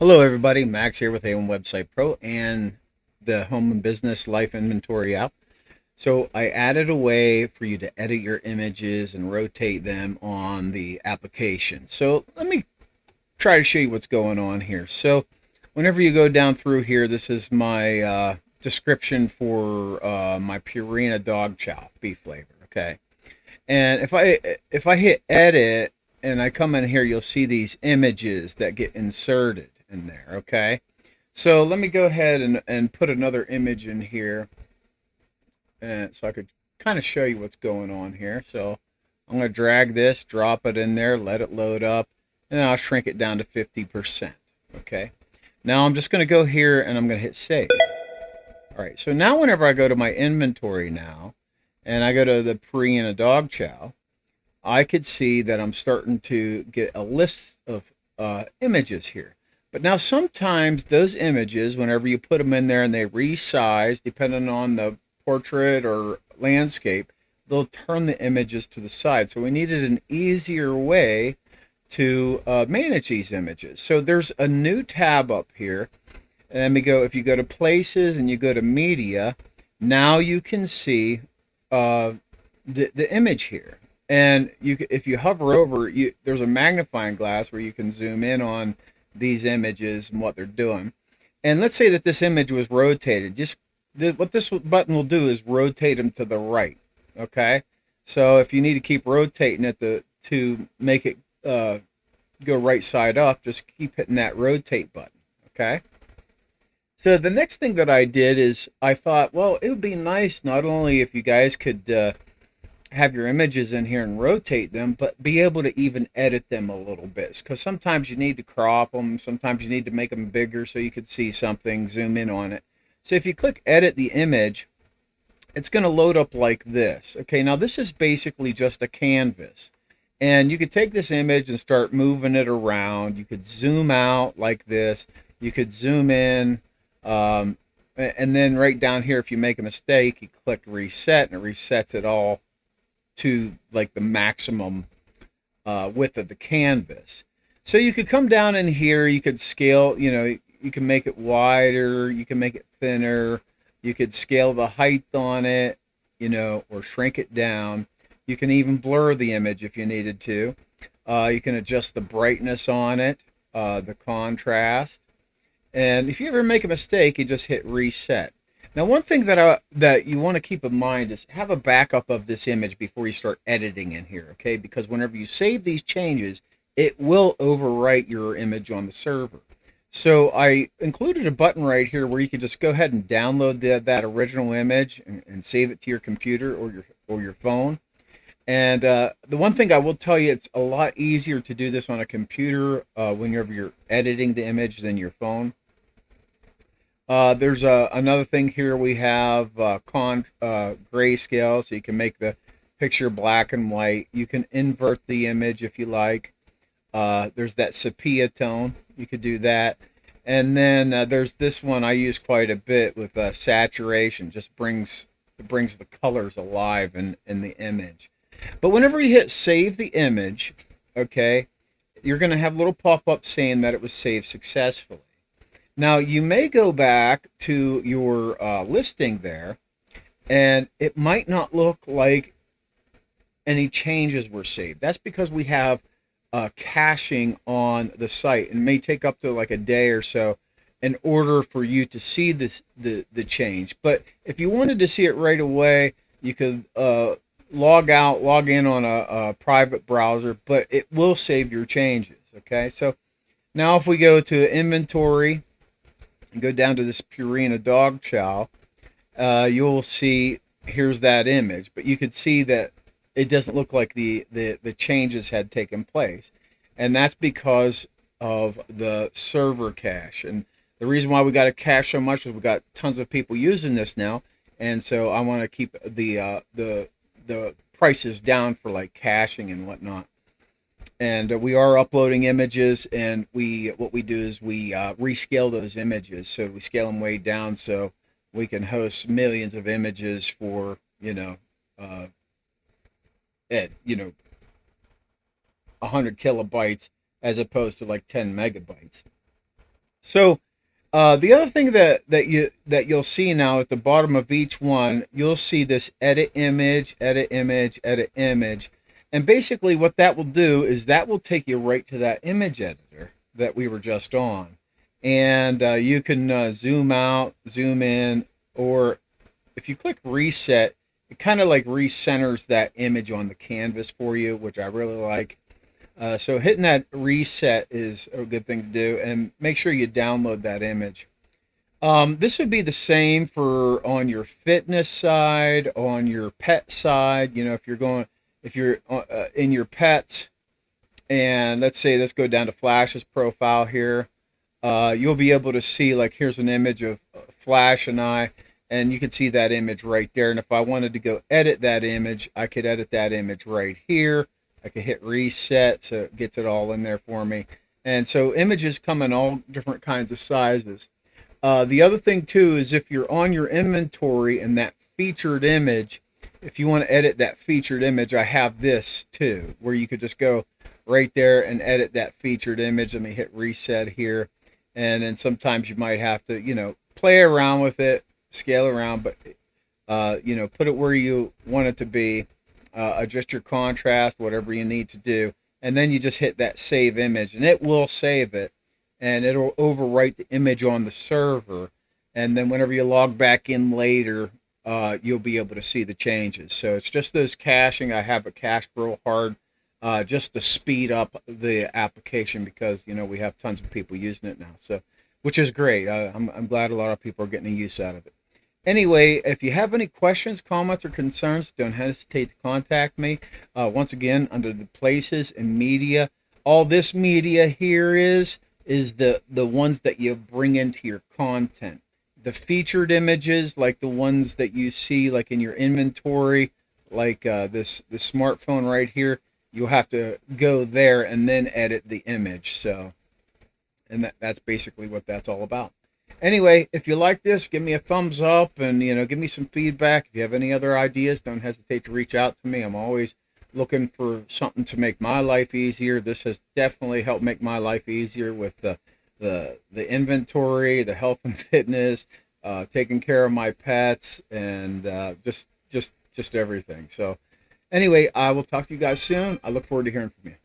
Hello, everybody. Max here with A1 Website Pro and the Home and Business Life Inventory app. So I added a way for you to edit your images and rotate them on the application. So let me try to show you what's going on here. So whenever you go down through here, this is my description for my Purina dog chow beef flavor. Okay, and if I hit edit and I come in here, you'll see these images that get inserted in there. Okay, so let me go ahead and put another image in here, and so I could kind of show you what's going on here. So I'm going to drag this, drop it in there, let it load up, and then I'll shrink it down to 50%. Okay. Now I'm just going to go here and I'm going to hit save. All right. So now whenever I go to my inventory now, and I go to the Purina dog chow, I could see that I'm starting to get a list of images here. But now sometimes those images, whenever you put them in there and they resize, depending on the portrait or landscape, they'll turn the images to the side. So we needed an easier way to manage these images. So there's a new tab up here. And we go, if you go to places and you go to media, now you can see uh, the image here. And if you hover over, there's a magnifying glass where you can zoom in on these images and what they're doing. And let's say that this image was rotated. What this button will do is rotate them to the right. Okay, so if you need to keep rotating it to make it go right side up, just keep hitting that rotate button. Okay. So the next thing that I did is I thought, well, it would be nice not only if you guys could have your images in here and rotate them, but be able to even edit them a little bit. Because sometimes you need to crop them, sometimes you need to make them bigger so you could see something, zoom in on it. So if you click edit the image, it's going to load up like this. Okay, now this is basically just a canvas. And you could take this image and start moving it around. You could zoom out like this. You could zoom in. And then right down here, if you make a mistake, you click reset and it resets it all to like the maximum width of the canvas. So you could come down in here, you could scale, you can make it wider, you can make it thinner, you could scale the height on it, or shrink it down. You can even blur the image if you needed to. You can adjust the brightness on it, the contrast. And if you ever make a mistake, you just hit reset. Now, one thing that you want to keep in mind is have a backup of this image before you start editing in here, okay? Because whenever you save these changes, it will overwrite your image on the server. So I included a button right here where you can just go ahead and download that original image and save it to your computer or your phone. And the one thing I will tell you, it's a lot easier to do this on a computer whenever you're editing the image than your phone. There's another thing here. We have grayscale, so you can make the picture black and white. You can invert the image if you like. There's that sepia tone. You could do that. And then there's this one I use quite a bit with saturation. Just brings the colors alive in the image. But whenever you hit save the image, okay, you're going to have a little pop up saying that it was saved successfully. Now, you may go back to your listing there, and it might not look like any changes were saved. That's because we have caching on the site, and it may take up to like a day or so in order for you to see the change. But if you wanted to see it right away, you could log in on a private browser, but it will save your changes. Okay, so now if we go to inventory and go down to this Purina dog chow, you'll see here's that image, but you could see that it doesn't look like the changes had taken place, and that's because of the server cache. And the reason why we got to cache so much is we got tons of people using this now, and so I want to keep the prices down for like caching and whatnot. And we are uploading images, and what we do is we rescale those images, so we scale them way down so we can host millions of images for uh, at 100 kilobytes as opposed to like 10 megabytes. So the other thing that you'll see now at the bottom of each one, you'll see this edit image, edit image, edit image, and basically what that will do is that will take you right to that image editor that we were just on, and you can zoom out, zoom in, or if you click reset, it kind of like recenters that image on the canvas for you, which I really like. So hitting that reset is a good thing to do, and make sure you download that image. This would be the same for on your fitness side, on your pet side. You know, if you're in your pets, and let's go down to Flash's profile here. You'll be able to see, like, here's an image of Flash and I, and you can see that image right there. And if I wanted to go edit that image, I could edit that image right here. I could hit reset, so it gets it all in there for me. And so images come in all different kinds of sizes. The other thing too is if you're on your inventory and that featured image, if you want to edit that featured image, I have this too, where you could just go right there and edit that featured image. Let me hit reset here. And then sometimes you might have to, play around with it, scale around, but, put it where you want it to be, adjust your contrast, whatever you need to do. And then you just hit that save image and it will save it, and it'll overwrite the image on the server. And then whenever you log back in later, you'll be able to see the changes. So it's just those caching. I have it cached real hard, just to speed up the application because we have tons of people using it now. So, which is great. I'm glad a lot of people are getting a use out of it. Anyway, if you have any questions, comments, or concerns, don't hesitate to contact me. Once again, under the places and media, all this media here is the ones that you bring into your content. The featured images, like the ones that you see, like in your inventory, like this smartphone right here, you'll have to go there and then edit the image. So, and that's basically what that's all about. Anyway, if you like this, give me a thumbs up and give me some feedback. If you have any other ideas, don't hesitate to reach out to me. I'm always looking for something to make my life easier. This has definitely helped make my life easier with the inventory, the health and fitness, taking care of my pets, and just everything. So anyway, I will talk to you guys soon. I look forward to hearing from you.